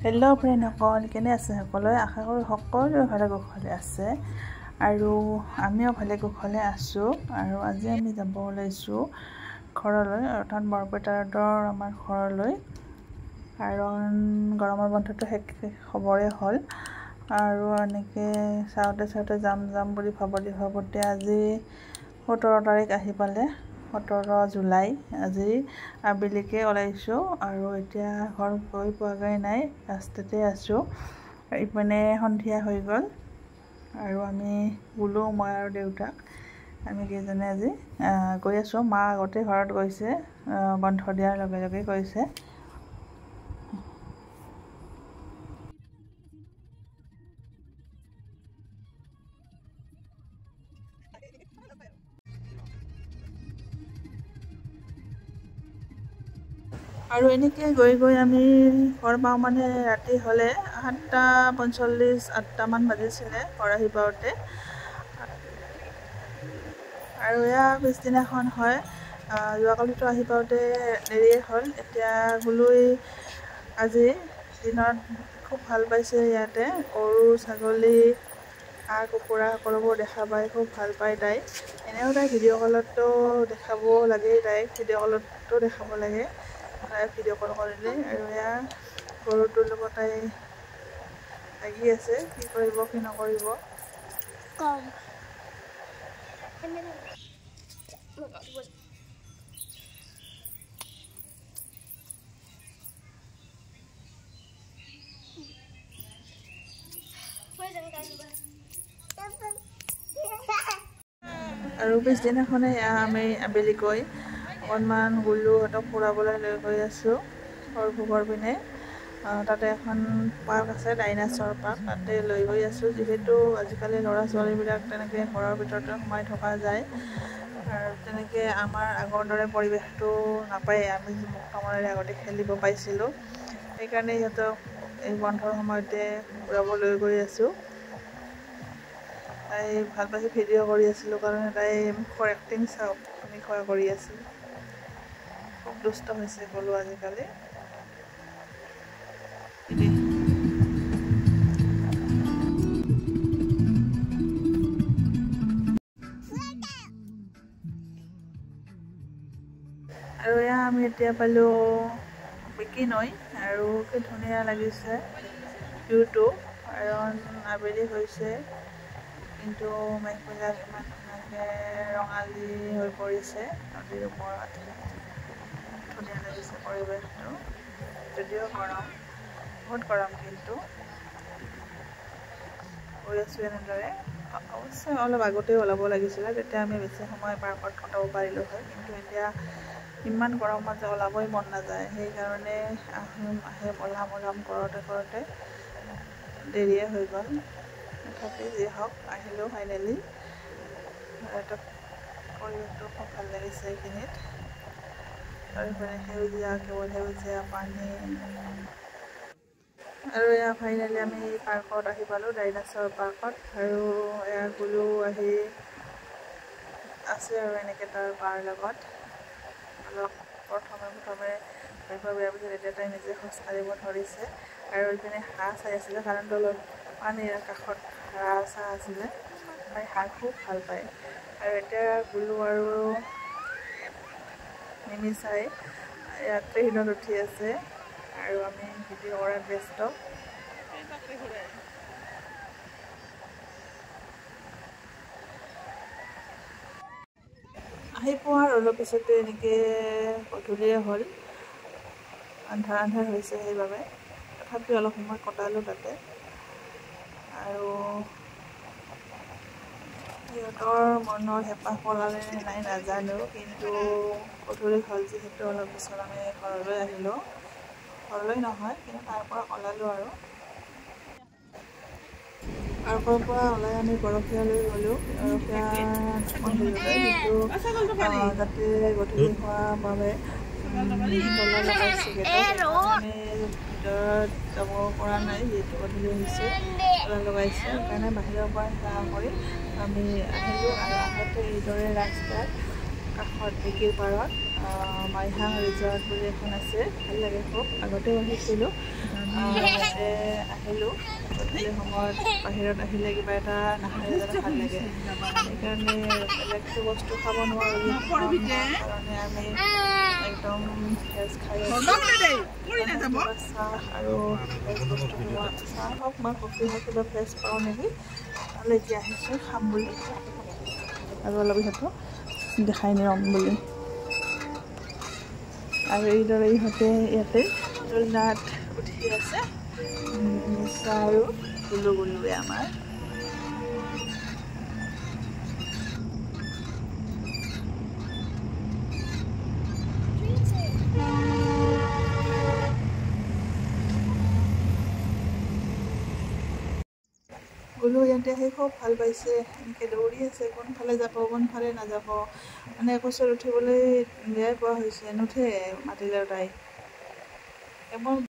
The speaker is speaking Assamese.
হেল্ল' ফ্ৰেণ্ডসকল, কেনে আছে সকলোৱে? আশা কৰোঁ সকলোৱে ভালে কুশলে আছে আৰু আমিও ভালে কুশলে আছোঁ। আৰু আজি আমি যাব ওলাইছোঁ ঘৰলৈ, অৰ্থাৎ বৰপেটাৰ আমাৰ ঘৰলৈ, কাৰণ গৰমৰ বন্ধটো শেষ হ'বৰে হ'ল আৰু এনেকৈ চাওঁতে যাম বুলি ভাবোঁতে আজি 17 তাৰিখ আহি পালে। 17 জুলাই আজি আবেলিকৈ ওলাইছোঁ আৰু এতিয়া ঘৰ গৈ পোৱাগৈ নাই, ৰাস্তাতে আছোঁ। ইপিনে সন্ধিয়া হৈ গ'ল আৰু আমি বোলো, মই আৰু দেউতাক আমি কেইজনে আজি গৈ আছোঁ। মা আগতে ঘৰত গৈছে, বন্ধ দিয়াৰ লগে লগে গৈছে। আৰু এনেকৈ গৈ আমি ঘৰ পাওঁ মানে ৰাতি হ'লে 7:45, 8টামান বাজিছিলে ঘৰ আহি পাওঁতে। আৰু এয়া পিছদিনাখন হয়। যোৱাকালিতো আহি পাওঁতে দেৰিয়ে হ'ল। এতিয়া গুলুই আজি দিনত খুব ভাল পাইছে। ইয়াতে গৰু, ছাগলী, হাঁহ, কুকুৰা সকলোবোৰ দেখা পাই খুব ভাল পায় তাই। এনেও তাই ভিডিঅ' কলতো দেখাব লাগেই, তাইক ভিডিঅ' কলতো দেখাব লাগে, তাই ভিডিঅ' কল কৰিলে। আৰু এয়া গৰুটোৰ লগত তাই লাগি আছে, কি কৰিব কি নকৰিব। আৰু পিছদিনাখনে আমি আবেলিকৈ অকণমান গুলুহঁতক ফুৰাবলৈ লৈ গৈ আছোঁ সৰভোগৰ পিনে। তাতে এখন পাৰ্ক আছে, ডাইনাছৰ পাৰ্ক, তাতে লৈ গৈ আছোঁ। যিহেতু আজিকালি ল'ৰা ছোৱালীবিলাক তেনেকৈ ঘৰৰ ভিতৰতে সোমাই থকা যায় আৰু তেনেকৈ আমাৰ আগৰ দৰে পৰিৱেশটো নাপায়েই। আমি মুক্ত মনেৰে আগতে খেলিব পাইছিলোঁ, সেইকাৰণে সিহঁতক এই বন্ধৰ সময়তে ফুৰাব লৈ গৈ আছোঁ। তাই ভাল পাইছে, ভিডিঅ' কৰি আছিলোঁ কাৰণে তাই মুখৰ এক্টিং চাওক কেনেকুৱা কৰি আছিল। খুব দুষ্ট হৈছে গ'লো আজিকালি। আৰু এয়া আমি এতিয়া পালোঁ বিকি নৈ, আৰু কি ধুনীয়া লাগিছে ভিউটো। কাৰণ আবেলি হৈছে কিন্তু মেঘবিলাক ইমান ধুনীয়াকৈ ৰঙালী হৈ পৰিছে নদীৰ ওপৰত। ধুনীয়া লাগিছে পৰিৱেশটো, যদিও গৰম, বহুত গৰম। কিন্তু গৈ আছোঁ এনেদৰে। অৱশ্যে অলপ আগতেই ওলাব লাগিছিলে, তেতিয়া আমি বেছি সময় পাৰ্কত কটাব পাৰিলোঁ হয়। কিন্তু এতিয়া ইমান গৰমত যে ওলাবই মন নাযায়, সেইকাৰণে ওলাম কৰোঁতে দেৰিয়ে হৈ গ'ল। তথাপি যি হওক, আহিলোঁ ফাইনেলি। পৰিৱেশটো খুব ভাল লাগিছে এইখিনিত। চাৰিওফালে সেউজীয়া, কেৱল সেউজীয়া পানী। আৰু এয়া ফাইনেলি আমি পাৰ্কত আহি পালোঁ, ডাইনাছৰ পাৰ্কত। আৰু এয়া গুলু আহি আছে আৰু এনেকৈ তাৰ বাৰ লগত অলপ প্ৰথমে ধৰিব বেয়া পিছত এতিয়া তাই নিজে খোজকাঢ়িব ধৰিছে। আৰু এইপিনে হাঁহ চাই আছিলে, কাৰণ তলত পানীৰ কাষত হাঁহ আছিলে। তাই হাঁহ খুব ভাল পায়। আৰু এতিয়া গুলু আৰু নিমিচাই ইয়াত ট্ৰেইনত উঠি আছে আৰু আমি ভিডিঅ' কৰাত ব্যস্ত। আহি পোৱাৰ অলপ পিছতে এনেকৈ গধূলিয়ে হ'ল, আন্ধাৰ হৈছে সেইবাবে। তথাপি অলপ সময় কটালোঁ তাতে। আৰু সিহঁতৰ মনৰ হেঁপাহ পলালে নে নাই নাজানো, কিন্তু গধূলি হ'ল যিহেতু অলপ পিছত আমি ঘৰলৈ আহিলোঁ। ঘৰলৈ নহয়, কিন্তু তাৰ পৰা ওলালোঁ আৰু পাৰ্কৰ পৰা ওলাই আমি গৰখীয়ালৈ গ'লোঁ। গৰখীয়া মন্দিৰলৈ, কিন্তু তাতে গধূলি হোৱাৰ বাবে তলা লগাইছে গেটত, আমি ভিতৰত যাব পৰা নাই। যিহেতু গধূলি হৈছে, তলা লগাইছে, সেইকাৰণে বাহিৰৰ পৰা সেৱা কৰি আমি আহিলোঁ। আৰু আহোঁতে এইদৰে ৰাস্তাৰ কাষত বিকিৰ পাৰত মাইহাং ৰিজৰ্ট বুলি এখন আছে, ভাল লাগে খুব। আগতেও আহিছিলোঁ, আহিলোঁ গধূলি সময়ত বাহিৰত আহিলে কিবা এটা নাখালে যেন ভাল লাগে সেইকাৰণে বেলেগটো বস্তু খাব নোৱাৰোঁ কাৰণে আমি একদম ভেজ খাই চাহ আৰু ভেজ বস্তু চাহ হওক বা কফি হওক কিবা ভেজ পাওঁ নেকি তালৈ এতিয়া আহিছোঁ খাম বুলি আৰু অলপ ইহঁতো দেখাই নিয়ম বুলি আৰু এইদৰে ইহঁতে ইয়াতে দোলনাত উঠি আছে নিচা আৰু গুলু গুলুৱে আমাৰ গুলু ইয়াতে আহি খুব ভাল পাইছে এনেকৈ দৌৰি আছে কোনফালে যাব কোনফালে নাযাব মানে কোচত উঠিবলৈ বেয়াই পোৱা হৈছে নুঠে মাতিলেও তাই এবাৰ